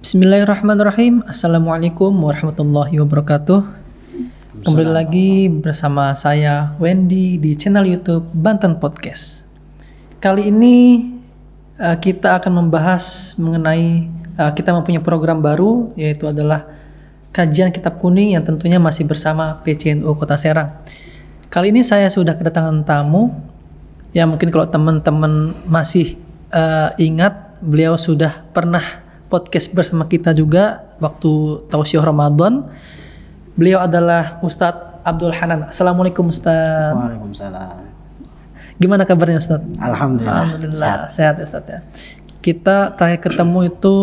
Bismillahirrahmanirrahim. Assalamualaikum warahmatullahi wabarakatuh. Kembali lagi bersama saya Wendy di channel YouTube Banten Podcast. Kali ini kita akan membahas mengenai kita mempunyai program baru, yaitu adalah kajian kitab kuning yang tentunya masih bersama PCNU Kota Serang. Kali ini saya sudah kedatangan tamu. Ya mungkin kalau teman-teman masih ingat, beliau sudah pernah podcast bersama kita juga waktu Tausiah Ramadan. Beliau adalah Ustadz Abdul Hanan. Assalamualaikum Ustadz. Waalaikumsalam. Gimana kabarnya Ustadz? Alhamdulillah. Sehat Ustadz ya. Kita terakhir ketemu itu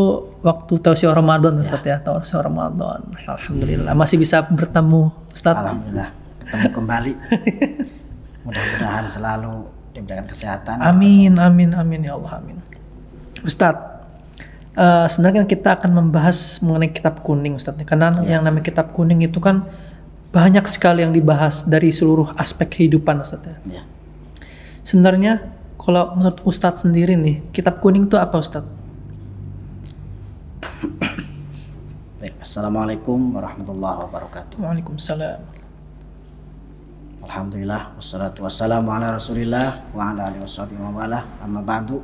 waktu Tausiah Ramadan Ustadz ya. Tausiah Ramadan. Alhamdulillah masih bisa bertemu Ustadz. Alhamdulillah ketemu kembali. Mudah-mudahan selalu diberikan kesehatan. Amin ya Allah amin. Ustadz, sebenarnya kita akan membahas mengenai kitab kuning Ustadz, karena yang namanya kitab kuning itu kan banyak sekali yang dibahas dari seluruh aspek kehidupan Ustadz ya. Sebenarnya kalau menurut Ustadz sendiri nih, kitab kuning itu apa Ustadz? Baik, Assalamualaikum warahmatullahi wabarakatuh. Waalaikumsalam. Alhamdulillah wassalatu wassalamu ala rasulillah wa ala alihi washabihi wa wala amma ba'du.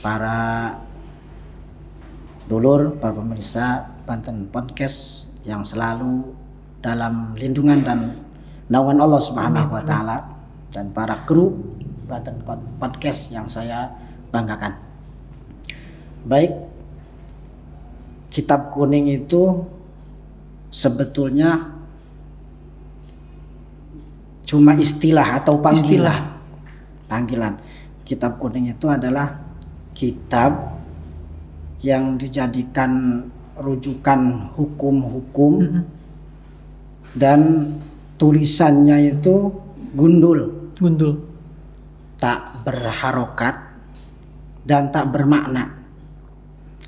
Para dulur, para pemirsa Banten Podcast yang selalu dalam lindungan dan naungan Allah Subhanahu wa taala, dan para kru Banten Podcast yang saya banggakan. Baik, kitab kuning itu sebetulnya cuma istilah atau panggilan. Kitab kuning itu adalah kitab yang dijadikan rujukan hukum-hukum dan tulisannya itu gundul, tak berharokat dan tak bermakna.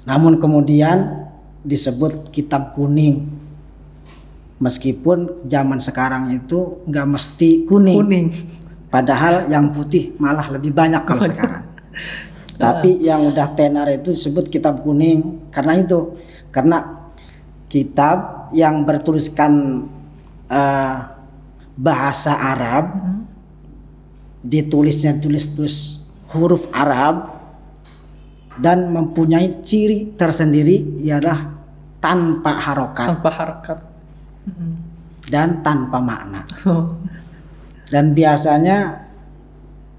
Namun kemudian disebut kitab kuning, meskipun zaman sekarang itu nggak mesti kuning. Padahal yang putih malah lebih banyak kalau sekarang. Tapi yang udah tenar itu disebut kitab kuning karena kitab yang bertuliskan bahasa Arab, ditulisnya tulis huruf Arab dan mempunyai ciri tersendiri, ialah tanpa harokat dan tanpa makna. Dan biasanya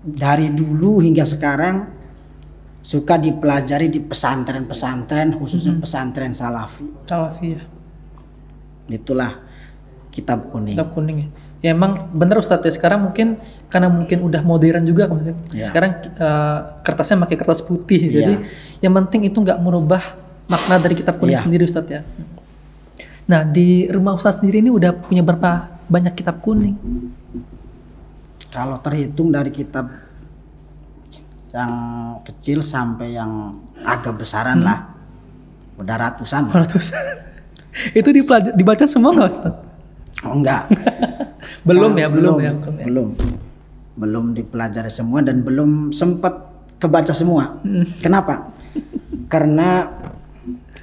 dari dulu hingga sekarang suka dipelajari di pesantren-pesantren, khususnya pesantren salafi ya. Itulah kitab kuning. Kitab kuning ya emang bener Ustadz ya, sekarang mungkin karena mungkin udah modern juga ya. Sekarang kertasnya pakai kertas putih ya. Jadi yang penting itu nggak merubah makna dari kitab kuning sendiri Ustadz ya. Nah di rumah Ustadz sendiri ini udah punya berapa banyak kitab kuning? Kalau terhitung dari kitab yang kecil sampai yang agak besaran lah, udah ratusan. Itu dibaca semua nggak Ustaz? Oh enggak. belum dipelajari semua dan belum sempat kebaca semua. Kenapa? Karena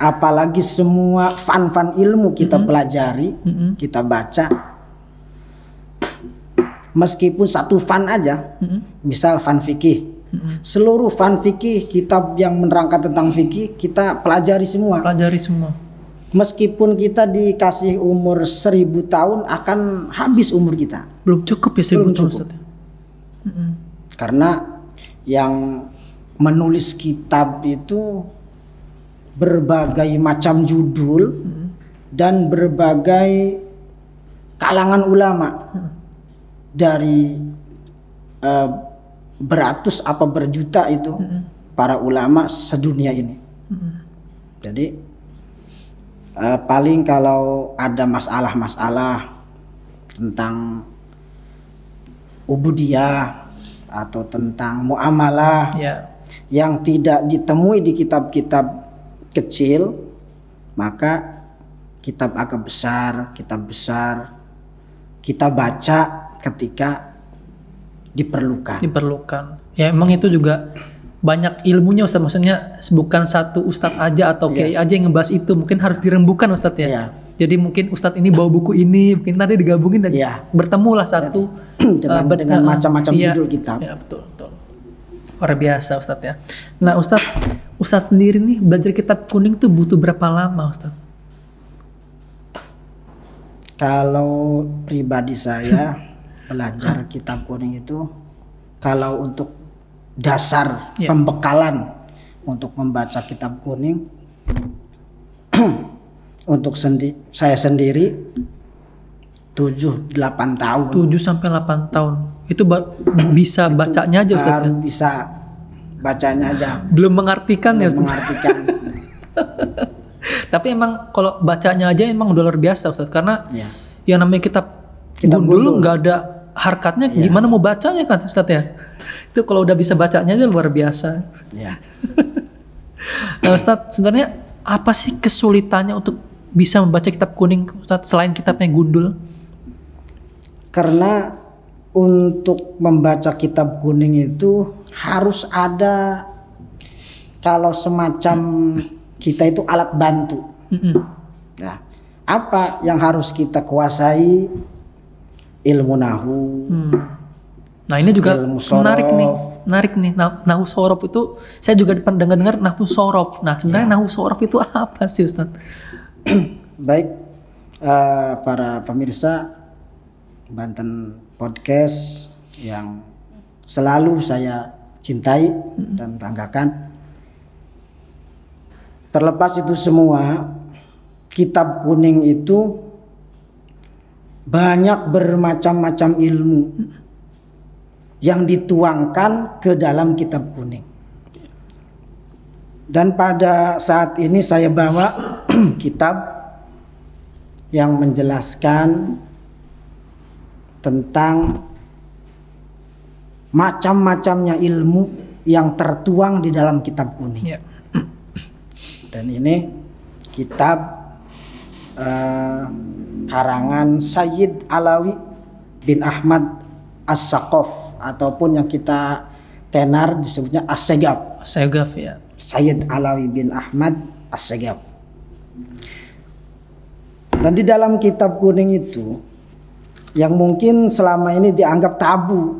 apalagi semua fan ilmu kita pelajari, kita baca, meskipun satu fan aja, misal fan fikih, seluruh fan fikih, kitab yang menerangkan tentang fikih kita pelajari semua. Meskipun kita dikasih umur 1000 tahun, akan habis umur kita. Belum cukup ya 1000 tahun Ustaz. Karena yang menulis kitab itu berbagai macam judul dan berbagai kalangan ulama, dari beratus apa berjuta itu para ulama sedunia ini. Jadi paling kalau ada masalah-masalah tentang ubudiyah atau tentang muamalah yang tidak ditemui di kitab-kitab kecil, maka kitab agak besar kita baca ketika diperlukan. Ya emang itu juga banyak ilmunya Ustadz, maksudnya bukan satu Ustadz aja atau kiai aja yang ngebahas itu, mungkin harus dirembukan Ustadz ya. Jadi mungkin Ustadz ini bawa buku ini, mungkin nanti digabungin dan bertemulah satu dengan macam-macam judul kitab. Iya betul. Luar biasa Ustadz ya. Nah Ustadz sendiri nih belajar kitab kuning tuh butuh berapa lama Ustadz? Kalau pribadi saya belajar kitab kuning itu, kalau untuk dasar pembekalan untuk membaca kitab kuning untuk saya sendiri 7-8 tahun. 7-8 tahun. Itu bisa bacanya aja Ustaz. Baru bisa bacanya aja. Belum mengartikan ya Ustaz. Mengartikan. Tapi emang kalau bacanya aja emang udah luar biasa Ustaz, karena yang namanya kitab gundul nggak ada harkatnya, gimana mau bacanya kan Ustaz ya? Itu kalau udah bisa bacanya aja luar biasa. Nah Ustaz, sebenarnya apa sih kesulitannya untuk bisa membaca kitab kuning Ustaz, selain kitabnya gundul? Karena untuk membaca kitab kuning itu harus ada kalau semacam kita itu alat bantu. Nah, apa yang harus kita kuasai? Ilmu nahu. Nah ini juga menarik nih. Nahu sorof itu saya juga dengar nahu sorof. Nah sebenarnya nahu sorof itu apa sih Ustaz? Baik, para pemirsa Banten Podcast yang selalu saya cintai dan banggakan. Terlepas itu semua, kitab kuning itu banyak bermacam-macam ilmu yang dituangkan ke dalam kitab kuning. Dan pada saat ini saya bawa kitab yang menjelaskan tentang macam-macamnya ilmu yang tertuang di dalam kitab kuning. Dan ini kitab karangan Sayyid Alawi bin Ahmad As-Saqaf, ataupun yang kita tenar disebutnya As-Segaf. As-Segaf ya. Sayyid Alawi bin Ahmad As-Segaf. Dan di dalam kitab kuning itu yang mungkin selama ini dianggap tabu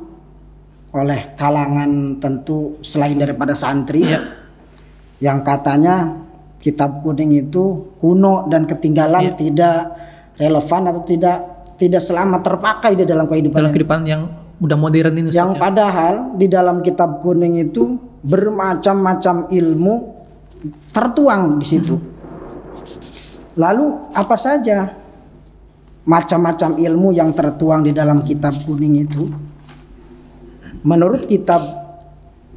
oleh kalangan tentu selain daripada santri, yang katanya kitab kuning itu kuno dan ketinggalan, tidak relevan atau tidak selamat terpakai di dalam kehidupan yang udah modern ini Ustaz. Yang padahal di dalam kitab kuning itu bermacam-macam ilmu tertuang di situ. Lalu apa saja macam-macam ilmu yang tertuang di dalam kitab kuning itu? Menurut kitab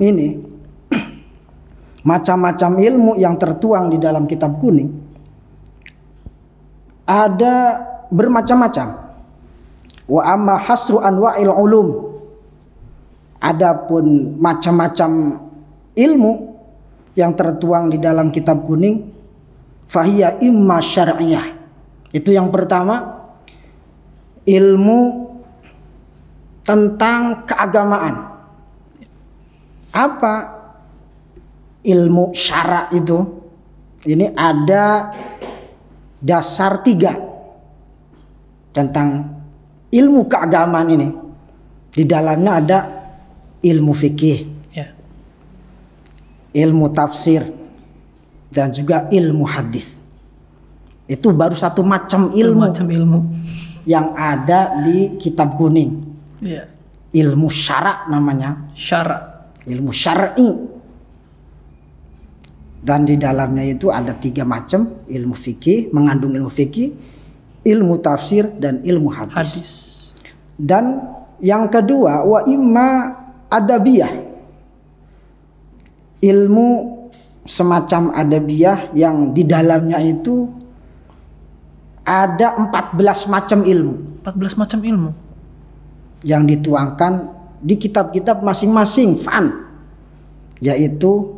ini, macam-macam ilmu yang tertuang di dalam kitab kuning ada bermacam-macam. Wa amma hasru anwa'il ulum, adapun macam-macam ilmu yang tertuang di dalam kitab kuning, fahiya imma syar'iyah. Itu yang pertama, ilmu tentang keagamaan. Apa ilmu syara itu? Ini ada dasar 3 tentang ilmu keagamaan ini. Di dalamnya ada ilmu fikih, ilmu tafsir, dan juga ilmu hadis. Itu baru satu macam ilmu yang ada di kitab kuning. Ilmu syara namanya. Ilmu syar'i. Dan di dalamnya itu ada 3 macam ilmu fikih, mengandung ilmu fikih, ilmu tafsir, dan ilmu hadis. Dan yang kedua, wa imma adabiyah, ilmu semacam adabiyah yang di dalamnya itu ada 14 macam ilmu. 14 macam ilmu yang dituangkan di kitab-kitab masing-masing fan, yaitu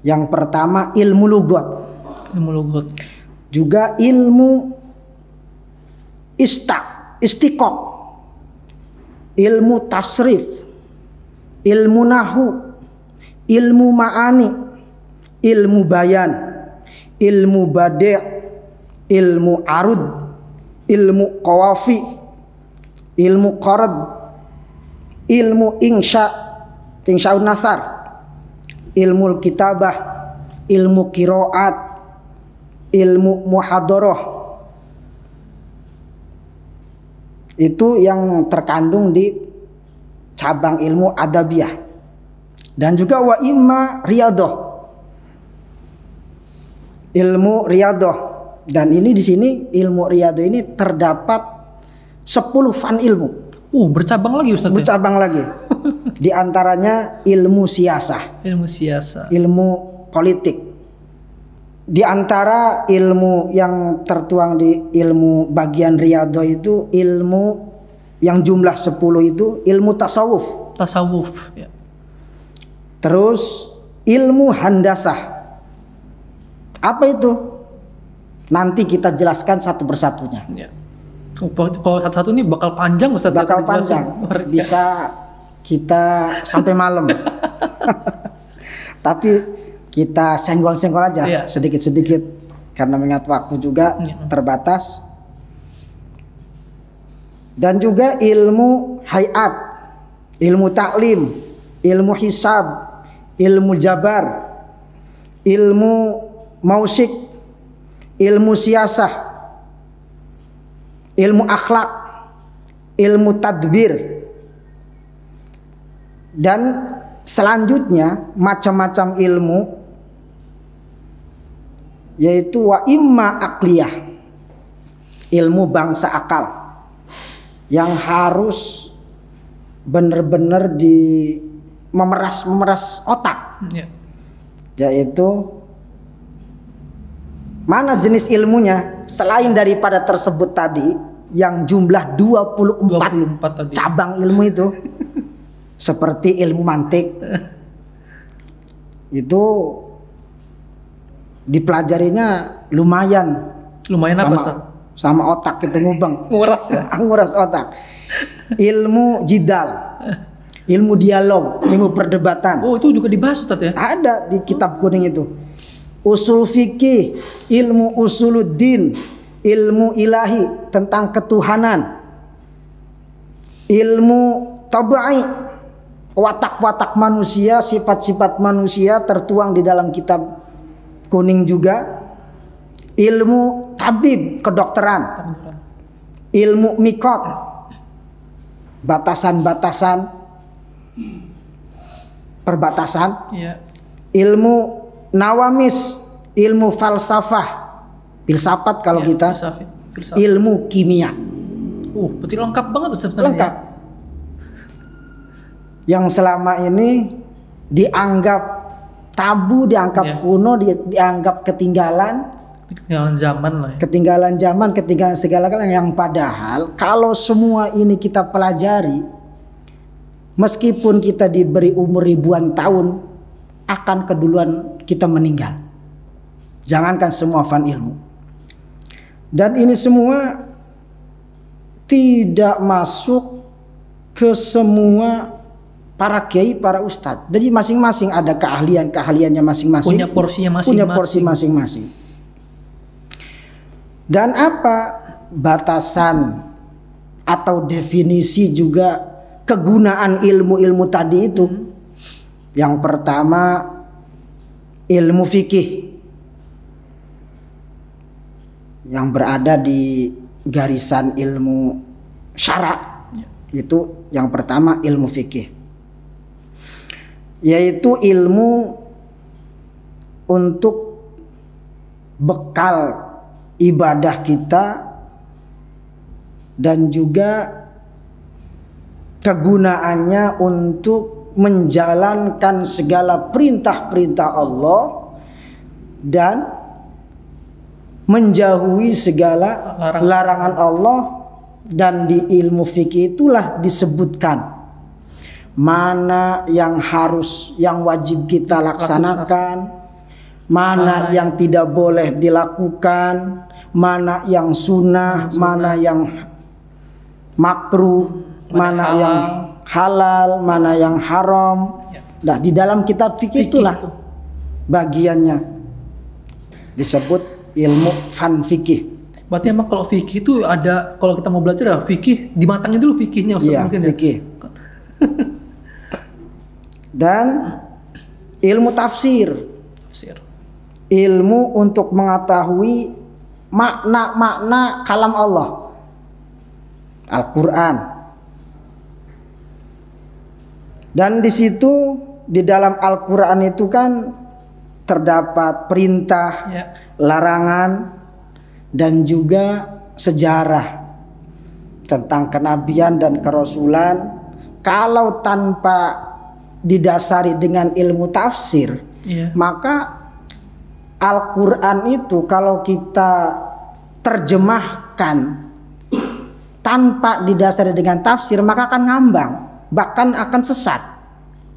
yang pertama ilmu lugat, juga ilmu istiqaq, ilmu tasrif, ilmu nahu, ilmu ma'ani, ilmu bayan, ilmu badi', ilmu arud, ilmu qawafi, ilmu qarad, ilmu insya'un nasar, ilmu kitabah, ilmu qiraat, ilmu muhadarah. Itu yang terkandung di cabang ilmu adabiyah. Dan juga wa imma riyadhah, ilmu riyadhah. Dan ini di sini ilmu riyadhah ini terdapat 10 fan ilmu. Bercabang lagi Ustaz. Bercabang lagi. Di antaranya ilmu siasah. Ilmu siasah. Ilmu politik. Di antara ilmu yang tertuang di ilmu bagian riyadhah itu ilmu yang jumlah 10 itu ilmu tasawuf. Tasawuf ya. Terus ilmu handasah. Apa itu? Nanti kita jelaskan satu persatunya. Ya. Kalau satu-satu ini bakal panjang Ustaz. Bakal panjang. Bisa kita sampai malam. Tapi kita senggol-senggol aja sedikit-sedikit karena mengingat waktu juga terbatas. Dan juga ilmu hayat, ilmu taklim, ilmu hisab, ilmu jabar, ilmu mausik, ilmu siasah, ilmu akhlak, ilmu tadbir. Dan selanjutnya macam-macam ilmu, yaitu wa imma akliyah, ilmu bangsa akal yang harus benar-benar memeras otak. Yaitu mana jenis ilmunya selain daripada tersebut tadi yang jumlah 24 cabang ilmu itu. Seperti ilmu mantik itu dipelajarinya lumayan apa Ustaz? Sama otak itu ngubang. Nguras ya? Nguras otak. Ilmu jidal, ilmu dialog, ilmu perdebatan. Itu juga dibahas Ustaz ya? Ada di kitab kuning itu. Usul fikih, ilmu usuluddin, ilmu ilahi tentang ketuhanan, ilmu tabai, watak-watak manusia, sifat-sifat manusia tertuang di dalam kitab kuning juga. Ilmu tabib, kedokteran, ilmu mikot, batasan-batasan, perbatasan, ilmu nawamis, ilmu falsafah, filsafat kalau kita, ilmu kimia. Berarti lengkap banget tuh sebenarnya. Lengkap. Yang selama ini dianggap tabu, dianggap kuno, dianggap ketinggalan zaman lah ya. Ketinggalan zaman, ketinggalan segala hal, yang padahal kalau semua ini kita pelajari, meskipun kita diberi umur ribuan tahun, akan keduluan kita meninggal. Jangankan semua fan ilmu. Dan ini semua tidak masuk ke semua para kiai, para ustadz. Jadi masing-masing ada keahliannya masing-masing. Punya porsinya masing-masing. Punya porsi masing-masing. Dan apa batasan atau definisi juga kegunaan ilmu-ilmu tadi itu? Yang pertama ilmu fikih yang berada di garisan ilmu syara, itu yang pertama ilmu fikih, yaitu ilmu untuk bekal ibadah kita dan juga kegunaannya untuk menjalankan segala perintah-perintah Allah dan menjauhi segala larangan Allah. Dan di ilmu fikih itulah disebutkan mana yang harus, yang wajib kita laksanakan, mana yang tidak boleh dilakukan, mana yang sunnah, mana yang makruh, mana yang halal, mana yang haram. Nah, di dalam kitab fikih itulah bagiannya disebut ilmu fan fikih. Berarti emang kalau fikih itu ada, kalau kita mau belajar ya fikih, dimatangin dulu fikihnya Ustaz, iya, mungkin fikih. Dan ilmu tafsir. Ilmu untuk mengetahui makna-makna kalam Allah, Al-Quran. Dan di situ di dalam Al-Quran itu kan terdapat perintah, larangan, dan juga sejarah tentang kenabian dan kerasulan. Kalau tanpa didasari dengan ilmu tafsir, maka Al-Quran itu kalau kita terjemahkan tanpa didasari dengan tafsir, maka akan ngambang, bahkan akan sesat.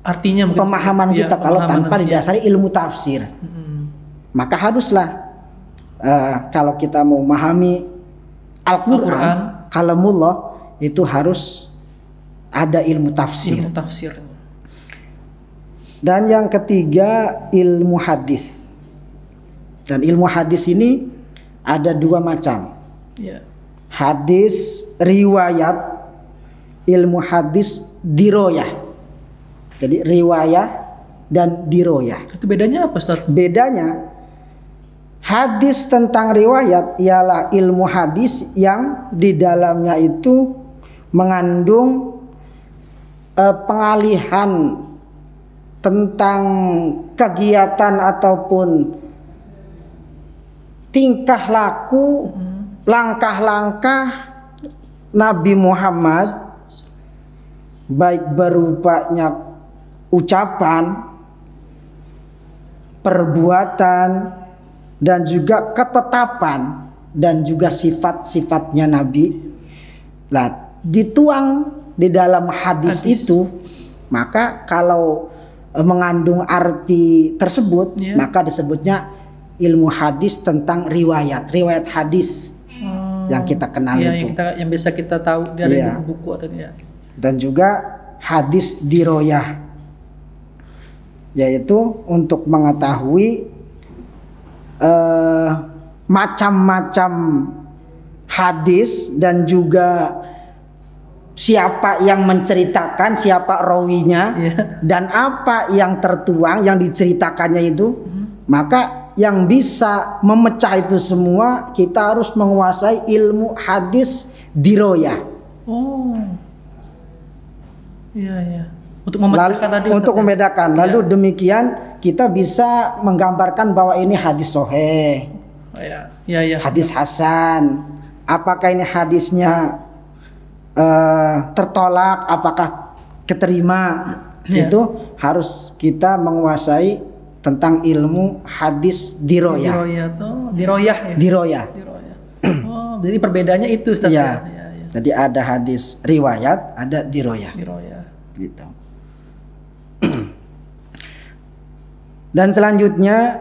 Artinya pemahaman kita kalau tanpa didasari ilmu tafsir. Maka haruslah kalau kita mau memahami Al-Quran, kalamullah, itu harus ada ilmu tafsir. Dan yang ketiga ilmu hadis. Dan ilmu hadis ini ada dua macam. Hadis riwayat, ilmu hadis diroyah. Jadi riwayah dan diroyah. Itu bedanya apa, Ustaz? Bedanya, hadis tentang riwayat ialah ilmu hadis yang di dalamnya itu mengandung pengalihan tentang kegiatan ataupun tingkah laku, langkah-langkah Nabi Muhammad, baik berupanya ucapan, perbuatan, dan juga ketetapan, dan juga sifat-sifatnya Nabi. Nah, dituang di dalam hadis itu, maka kalau mengandung arti tersebut, maka disebutnya ilmu hadis tentang riwayat hadis yang kita kenal itu, yang bisa kita tahu dari buku-buku atau dan juga hadis diroyah, yaitu untuk mengetahui macam-macam hadis dan juga siapa yang menceritakan, siapa rawinya, dan apa yang tertuang, yang diceritakannya itu. Maka yang bisa memecah itu semua, kita harus menguasai ilmu hadis diroyah. Untuk membedakan. Lalu demikian kita bisa menggambarkan bahwa ini hadis sahih, hadis hasan. Apakah ini hadisnya tertolak, apakah keterima? Itu harus kita menguasai tentang ilmu hadis diroyah. Diroyah. Jadi perbedaannya itu, Ustaz. Jadi ada hadis riwayat, ada diroyah. Gitu. Dan selanjutnya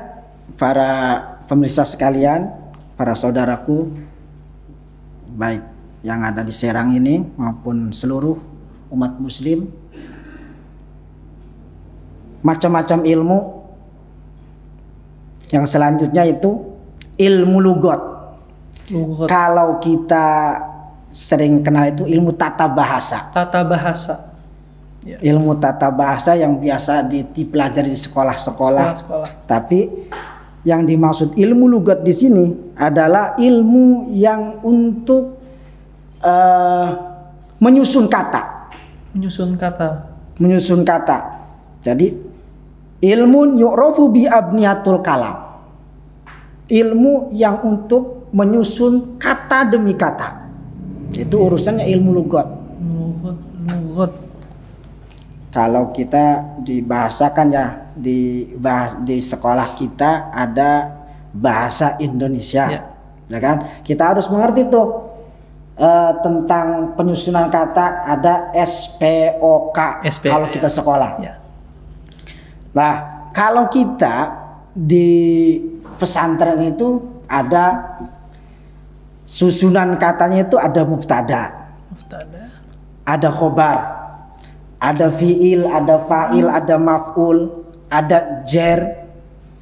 para pemirsa sekalian, para saudaraku, baik yang ada di Serang ini maupun seluruh umat muslim, macam-macam ilmu. Yang selanjutnya itu ilmu lugot. Kalau kita sering kenal itu ilmu tata bahasa. Ilmu tata bahasa yang biasa dipelajari di sekolah-sekolah. Tapi yang dimaksud ilmu lugat di sini adalah ilmu yang untuk menyusun kata. Jadi ilmu yu'rafu bi abniyatul kalam. Ilmu yang untuk menyusun kata demi kata. Itu urusannya ilmu lugat. Kalau kita dibahasakan di sekolah kita ada bahasa Indonesia, ya kan? Kita harus mengerti tuh tentang penyusunan kata, ada SPOK. Kalau kita sekolah. Nah, kalau kita di pesantren itu ada susunan katanya itu ada mubtada, ada khobar, Ada fi'il, ada fa'il, ada maf'ul, ada jar,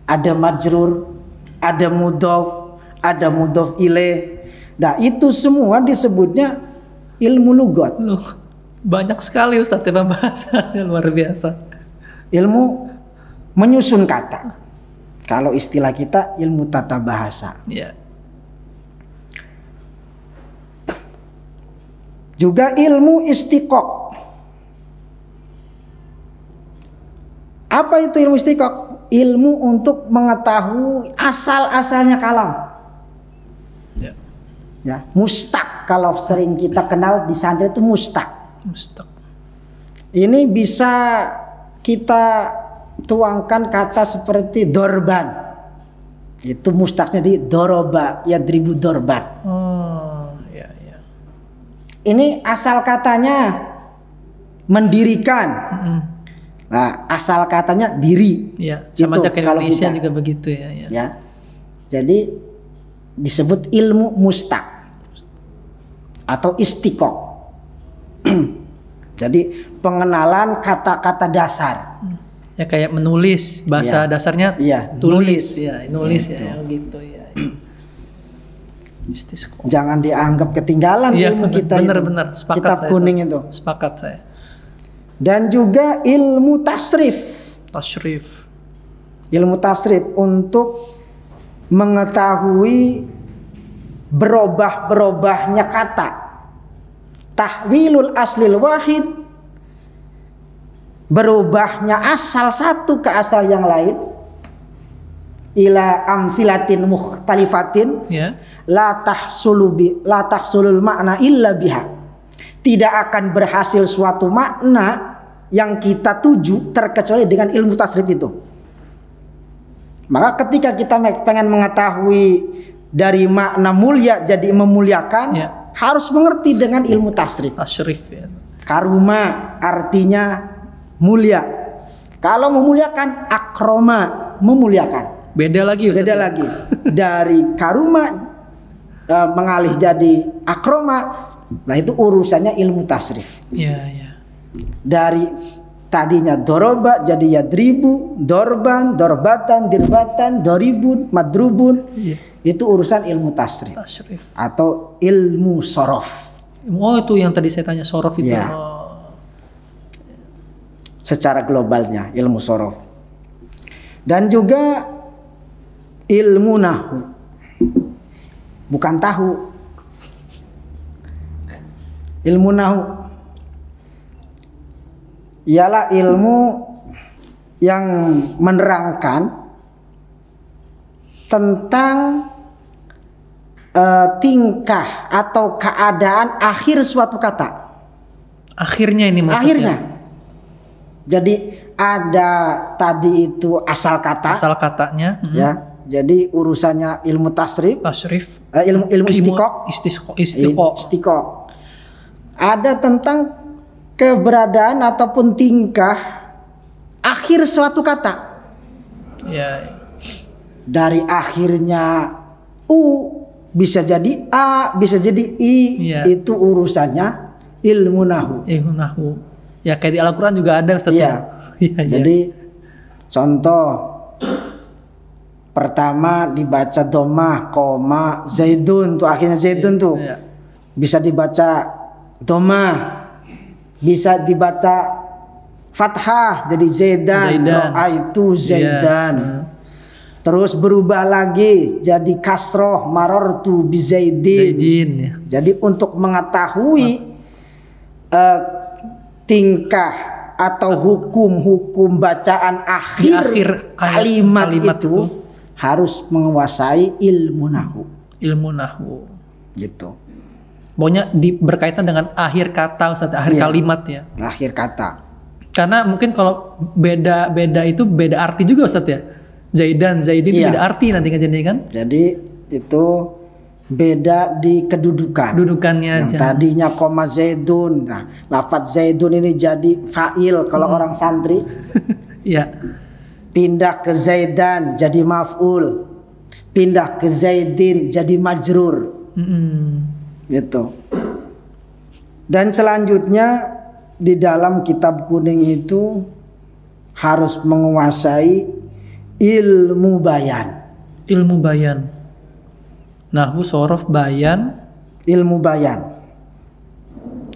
ada majrur, ada mudhof, ada mudhof ilaih. Nah, itu semua disebutnya ilmu lughat. Loh, banyak sekali Ustaz tema bahasanya, luar biasa. Ilmu menyusun kata. Kalau istilah kita ilmu tata bahasa. Ya. Juga ilmu istiqaq. Apa itu ilmu istiqaq? Ilmu untuk mengetahui asal-asalnya kalam. Ya. Ya, mustaq kalau sering kita kenal di santri itu mustaq. Mustaq. Ini bisa kita tuangkan kata seperti dorban. Itu mustaqnya di doroba, yadribu dorban. Oh, ya, ya. Ini asal katanya mendirikan. Nah, asal katanya diri. Ya, sama Itu aja kayak Indonesia juga begitu ya, ya. Ya. Jadi disebut ilmu mustaq atau istiqaq. Jadi pengenalan kata-kata dasar. Ya kayak menulis, bahasa dasarnya tulis, nulis ya, gitu ya. Istisqa. Jangan dianggap ketinggalan ilmu kita itu. Benar, sepakat kitab saya. kuning itu. Sepakat saya. Dan juga ilmu tasrif. Tasrif. Ilmu tasrif untuk mengetahui berubah-berubahnya kata. Tahwilul aslil wahid, berubahnya asal satu ke asal yang lain. Ila amsilatin mukhtalifatin, la tahsulul makna illa biha. Tidak akan berhasil suatu makna yang kita tuju terkecuali dengan ilmu tasrif itu. Maka ketika kita pengen mengetahui dari makna mulia jadi memuliakan, harus mengerti dengan ilmu tasrif. Tasrif ya. Karuma artinya mulia. Kalau memuliakan, akroma memuliakan. Beda lagi Ustaz. Beda lagi. Dari karuma mengalih jadi akroma. Nah, itu urusannya ilmu tasrif. Iya, iya. Dari tadinya doroba jadi yadribu, dorban, dorbatan, dirbatan, doribun, madrubun. Iya. Itu urusan ilmu tasrif. Atau ilmu sorof. Oh, itu yang tadi saya tanya sorof itu. Ya. Oh. Secara globalnya ilmu sorof. Dan juga ilmu nahu. Bukan tahu. Ilmu nahu ialah ilmu yang menerangkan tentang tingkah atau keadaan akhir suatu kata. Akhirnya ini maksudnya. Akhirnya. Jadi ada tadi itu asal kata. Asal katanya. Ya. Jadi urusannya ilmu tasrif. Tasrif. Ilmu istiqaq. Istiqaq. Ada tentang keberadaan ataupun tingkah akhir suatu kata. Ya. Dari akhirnya u bisa jadi a, bisa jadi i. Ya. Itu urusannya ilmu nahu. Ilmu nahu. Ya kayak di Al-Qur'an juga ada Ustaz. Ya. Jadi contoh pertama dibaca domah, koma, zaidun tuh akhirnya zaidun tuh. Ya. Bisa dibaca domah, bisa dibaca fathah jadi zaidan, ro'aitu zaidan. Yeah. Terus berubah lagi jadi kasroh, marartu bi zaidin. Ya. Jadi untuk mengetahui tingkah atau hukum-hukum bacaan akhir kalimat itu harus menguasai ilmu nahu. Ilmu nahu. Gitu. Pokoknya berkaitan dengan akhir kata Ustaz, akhir kalimat ya. Akhir kata. Karena mungkin kalau beda itu beda arti juga Ustaz ya. Zaidan, Zaidin itu beda arti nanti jadi kan? Jadi itu beda di kedudukan. Kedudukannya yang tadinya koma zaidun. Nah, lafadz zaidun ini jadi fa'il kalau orang santri. Iya. Pindah ke zaidan jadi maf'ul. Pindah ke zaidin jadi majrur. Gitu. Dan selanjutnya di dalam kitab kuning itu harus menguasai ilmu bayan. Ilmu bayan. Nahwu, sorof, bayan. Ilmu bayan.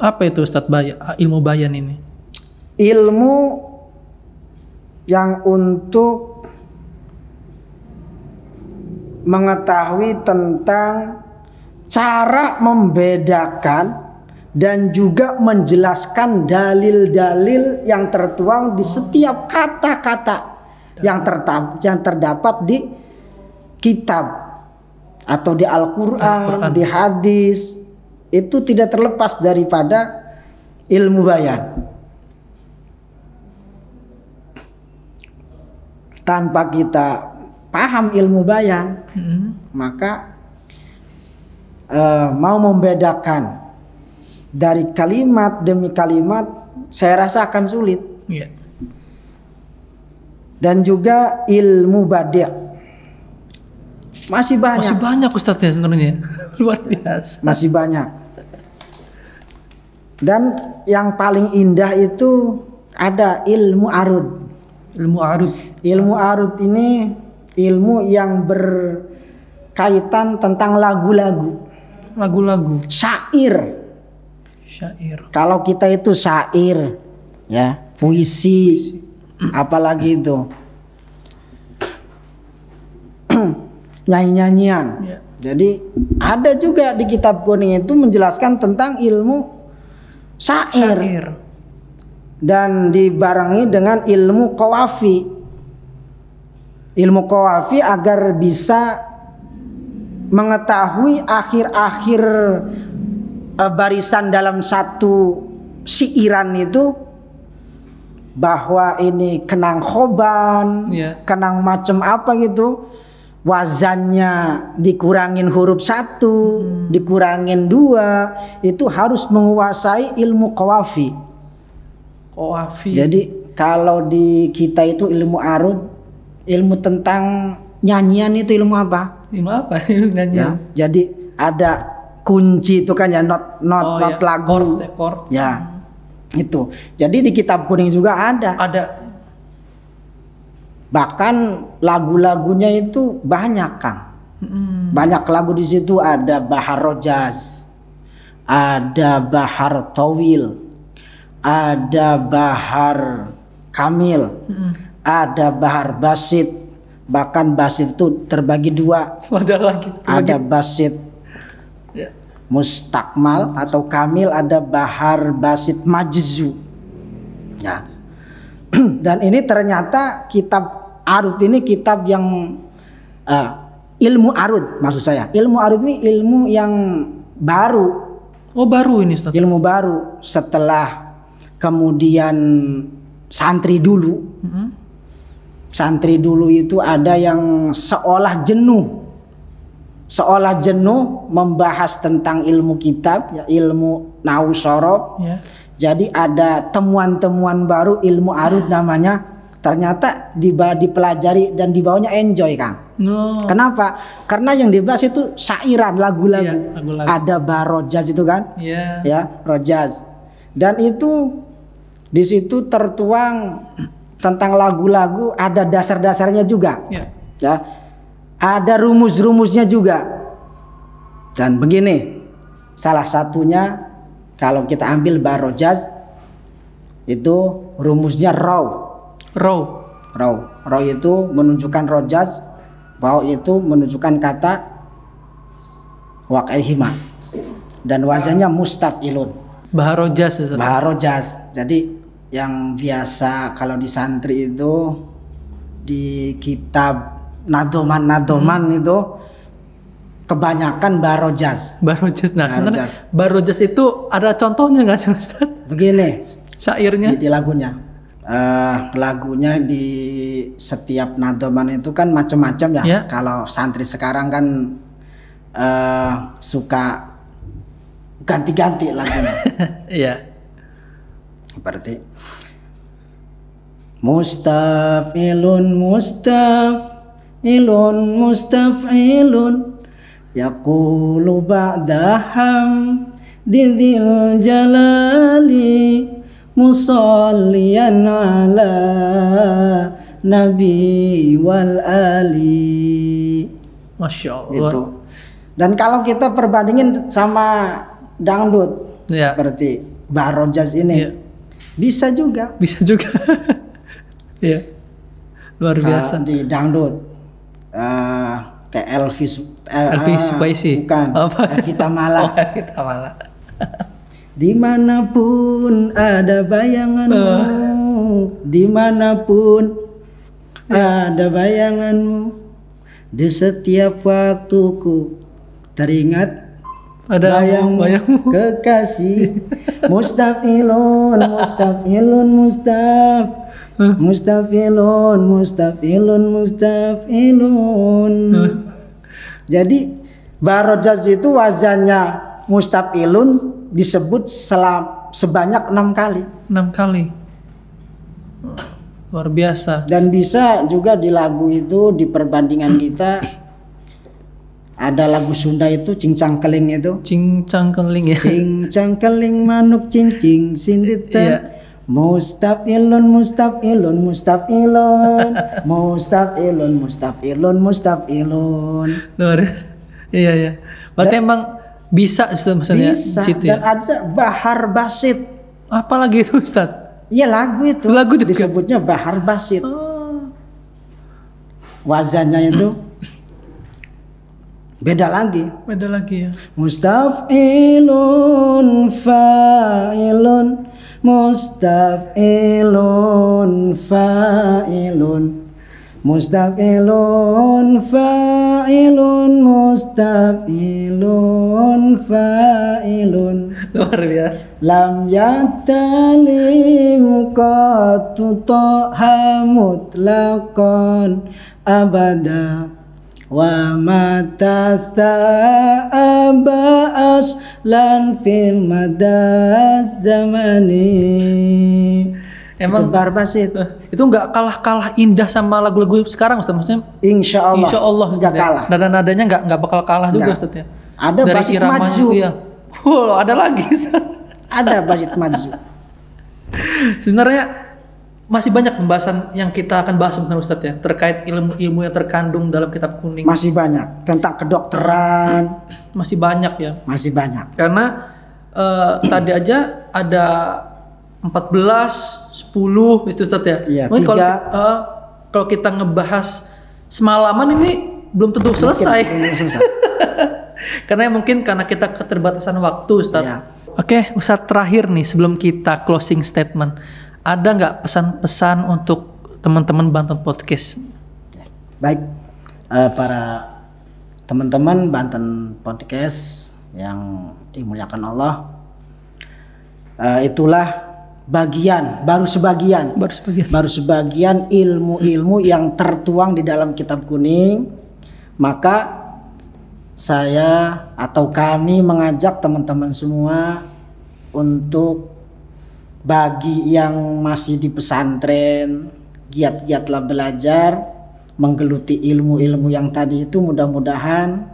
Apa itu Ustadz ilmu bayan ini? Ilmu yang untuk mengetahui tentang cara membedakan dan juga menjelaskan dalil-dalil yang tertuang di setiap kata-kata yang terdapat di kitab atau di Al-Quran, di hadis. Itu tidak terlepas daripada ilmu bayan. Tanpa kita paham ilmu bayan, maka mau membedakan dari kalimat demi kalimat, saya rasa akan sulit. Yeah. Dan juga ilmu badi'. Masih banyak Ustadz ya sebenarnya. Luar biasa. Masih banyak. Dan yang paling indah itu ada ilmu arud. Ilmu arud. Ilmu arud ini ilmu yang berkaitan tentang lagu-lagu. Lagu-lagu. Syair. Kalau kita itu syair, ya, puisi, apalagi itu nyanyi-nyanyian. Yeah. Jadi ada juga di kitab kuning itu menjelaskan tentang ilmu syair. Dan dibarengi dengan ilmu qawafi. Ilmu qawafi agar bisa mengetahui akhir-akhir barisan dalam satu siiran itu, bahwa ini kenang khoban, kenang macam apa gitu, wazannya dikurangin huruf 1, dikurangin 2, itu harus menguasai ilmu qawafi. Jadi kalau di kita itu ilmu arud, ilmu tentang nyanyian itu ilmu apa? Ilmu apa? Nyanyian. Ya, jadi ada kunci itu kan ya, not lagu. Chord. Ya. Itu. Jadi di kitab kuning juga ada. Bahkan lagu-lagunya itu banyak, Kang. Banyak lagu di situ, ada Bahar Rojaz, ada Bahar Tawil, ada Bahar Kamil, ada Bahar Basit. Bahkan basit itu terbagi 2. Ada basit mustakmal atau kamil, ada bahar basit majzu. Ya. Dan ini ternyata kitab arud ini kitab yang ilmu arud, maksud saya. Ilmu arud ini ilmu yang baru. Oh, baru ini Ustaz. Ilmu baru setelah kemudian santri dulu. Santri dulu itu ada yang seolah jenuh membahas tentang ilmu kitab, ya, ilmu nahwu shorof. Jadi ada temuan-temuan baru, ilmu arud namanya. Ternyata dipelajari dan dibawanya enjoy, Kang. Kenapa? Karena yang dibahas itu syairan, lagu-lagu. Ada barojaz itu kan, ya, rojaz. Dan itu di situ tertuang tentang lagu-lagu, ada dasar-dasarnya juga. Ya. Ada rumus-rumusnya juga. Dan begini, salah satunya kalau kita ambil barojaz itu rumusnya raw itu menunjukkan rojaz, waw itu menunjukkan kata waqaihima, dan wazannya mustafilun. Baharojaz. Jadi yang biasa kalau di santri itu di kitab nadoman itu kebanyakan barojaz. Nah, sebenarnya barojaz itu ada contohnya nggak sih, Ustaz? Begini, syairnya di lagunya. Lagunya di setiap nadoman itu kan macam-macam ya. Kalau santri sekarang kan suka ganti-ganti lagunya. Iya. Seperti mustafilun yaqulu ba'daham didil jalali musalliyan ala nabi wal ali. Masya Allah. Gitu. Dan kalau kita perbandingin sama dangdut, ya, berarti Barojaz ini ya, bisa juga. Bisa juga. Ya, luar biasa. Di dangdut, Elvis Sukaisi. Bukan. Evita Mala. Oh, Evita Mala. Dimanapun ada bayanganmu, dimanapun ada bayanganmu, di setiap waktuku teringat bayangmu, kekasih. Mustafilun, mustafilun, mustafilun, mustafilun, mustafilun. Jadi Barojaz itu wazannya mustafilun disebut sebanyak 6 kali. 6 kali. Luar biasa. Dan bisa juga di lagu itu, di perbandingan kita ada lagu Sunda itu cincang keling itu. Cincang keling ya. Cincang keling manuk cincing sinditan. Iya. Mustafilun, mustafilun, mustafilun, mustafilun, mustafilun, mustafilun. Luar biasa. Iya ya. Berarti emang bisa maksudnya bisa, situ dan ya. ada Bahar Basit. Apa lagi itu Ustaz? Iya lagu itu. Lagu juga disebutnya Bahar Basit. Oh. Wazannya itu beda lagi. Beda lagi ya. Mustafilun fa'ilun, mustafilun fa'ilun, mustafilun fa'ilun, mustafilun fa'ilun. Luar biasa. Lam yatalim qatu toha mutlaqan abada wa mata sa'abas lan fil madas zamani. Emang Bahar Basit itu nggak kalah indah sama lagu-lagu sekarang Ustaz, maksudnya Insya Allah nggak kalah. Nada-nadanya nggak bakal kalah juga Ustaz ya. Ada dari Basit iramanya Maju. ya. Wow, ada lagi Ustaz. Ada Basit Maju. Sebenarnya masih banyak pembahasan yang kita akan bahas sebenarnya Ustaz ya, terkait ilmu-ilmu yang terkandung dalam kitab kuning. Masih banyak tentang kedokteran. Masih banyak ya. Masih banyak. Karena tadi aja ada 14, 10 itu Ustaz ya. Iya, mungkin kalau kita ngebahas semalaman ini belum tentu selesai. Karena kita keterbatasan waktu Ustaz. Iya. Oke, Ustaz, terakhir nih sebelum kita closing statement, ada nggak pesan-pesan untuk teman-teman Banten Podcast? Baik, para teman-teman Banten Podcast yang dimuliakan Allah, itulah baru sebagian ilmu-ilmu yang tertuang di dalam kitab kuning. Maka saya atau kami mengajak teman-teman semua untuk bagi yang masih di pesantren, giat-giatlah belajar, menggeluti ilmu-ilmu yang tadi itu. Mudah-mudahan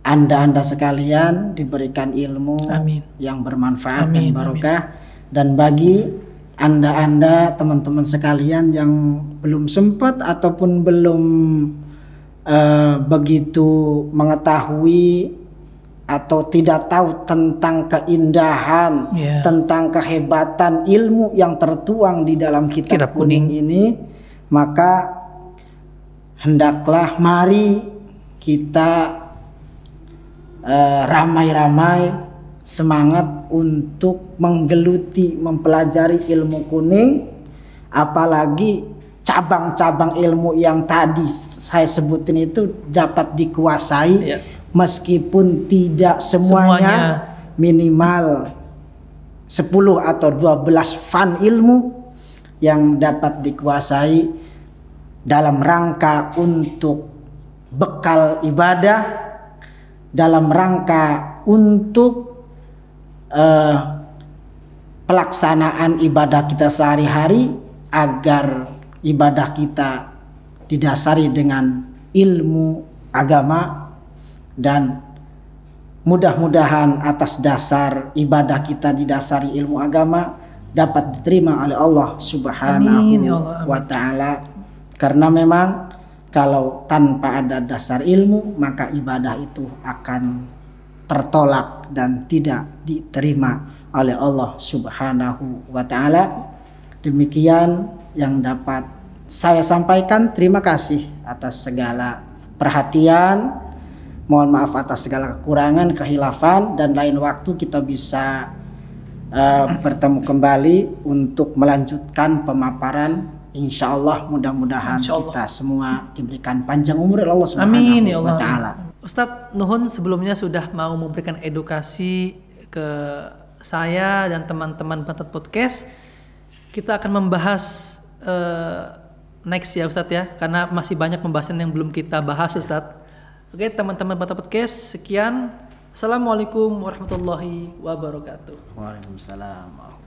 Anda sekalian diberikan ilmu Amin. yang bermanfaat dan barokah. Dan bagi Anda teman-teman sekalian yang belum sempat ataupun belum begitu mengetahui atau tidak tahu tentang keindahan, tentang kehebatan ilmu yang tertuang di dalam kitab kuning ini, maka hendaklah mari kita ramai-ramai semangat untuk menggeluti, mempelajari ilmu kuning, apalagi cabang-cabang ilmu yang tadi saya sebutin itu dapat dikuasai, meskipun tidak semuanya, minimal 10 atau 12 fan ilmu yang dapat dikuasai dalam rangka untuk bekal ibadah, dalam rangka untuk pelaksanaan ibadah kita sehari-hari, agar ibadah kita didasari dengan ilmu agama, dan mudah-mudahan atas dasar ibadah kita didasari ilmu agama, dapat diterima oleh Allah Subhanahu wa Ta'ala. Karena memang kalau tanpa ada dasar ilmu, maka ibadah itu akan tertolak dan tidak diterima oleh Allah Subhanahu wa Ta'ala. Demikian yang dapat saya sampaikan. Terima kasih atas segala perhatian. Mohon maaf atas segala kekurangan, kehilafan, dan lain waktu kita bisa bertemu kembali untuk melanjutkan pemaparan. Insya Allah mudah-mudahan kita semua diberikan panjang umur oleh Allah Subhanahu wa Ta'ala. Ustadz Nuhun sebelumnya sudah mau memberikan edukasi ke saya dan teman-teman Banten Podcast. Kita akan membahas next ya Ustadz ya, karena masih banyak pembahasan yang belum kita bahas Ustadz. Oke teman-teman Banten Podcast, sekian. Assalamualaikum warahmatullahi wabarakatuh. Waalaikumsalam.